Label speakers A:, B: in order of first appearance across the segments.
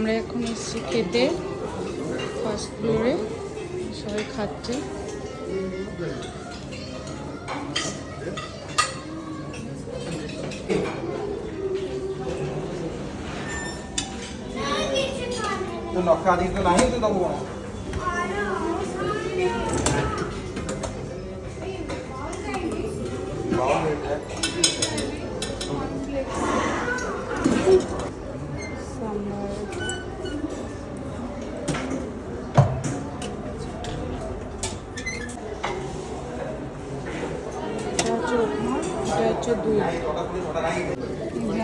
A: আমরা এখন এসেছি খেতে ফার্স্ট ফ্লোরে, সবাই খাচ্ছে।
B: तो नौका दी तो नहीं तो वो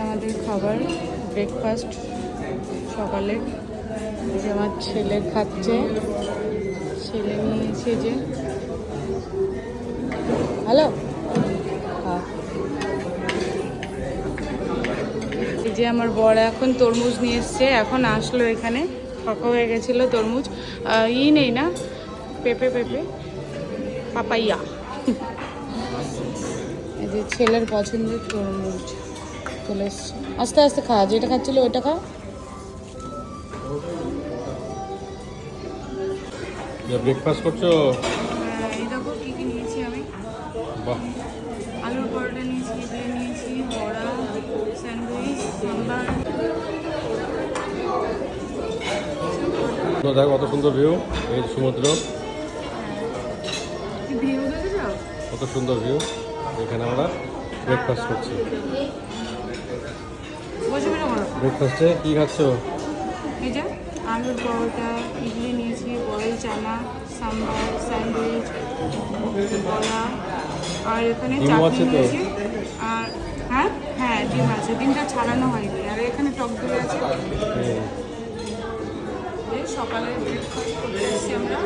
B: আমাদের খাবার ব্রেকফাস্ট সকালে। যে আমার ছেলে খাচ্ছে, ছেলে নিয়েছে যে হ্যালো এই যে আমার বর এখন তরমুজ নিয়ে এসছে, এখন আসলো এখানে, ফাঁকা হয়ে গেছিলো তরমুজ। নেই না পেঁপে পাপাইয়া। এই যে ছেলের পছন্দের তরমুজ চলে এসছে। আস্তে আস্তে খা, যেটা খাচ্ছিল ওইটা খা।
C: ব্রেকফাস্ট করছো?
A: এই দেখো কী কী নিয়েছি আমি।
C: বাহ,
A: আলুর পরোটা নিয়েছি, ইডলি নিয়েছি, বড়া, স্যান্ডউইচ, সাম্বার।
C: দেখো কত সুন্দর ভিউ, এই সমুদ্র,
A: ভিউ দেখে যাও,
C: কত সুন্দর ভিউ। এখানে আমরা ব্রেকফাস্ট করছি। ব্রেকফাস্টে কি খাচ্ছ?
A: এই যে আলুর পরোটা, ইডলি নিয়েছি, বয়েল চানা, সাম্বার, স্যান্ডউইচ, বড়া, আর এখানে চাটনি নিয়েছি। আর হ্যাঁ ডিম আছে, ডিমটা ছাড়ানো হয়নি। আর এখানে টক দই আছে। সকালে ব্রেকফাস্ট করতে এসেছি আমরা।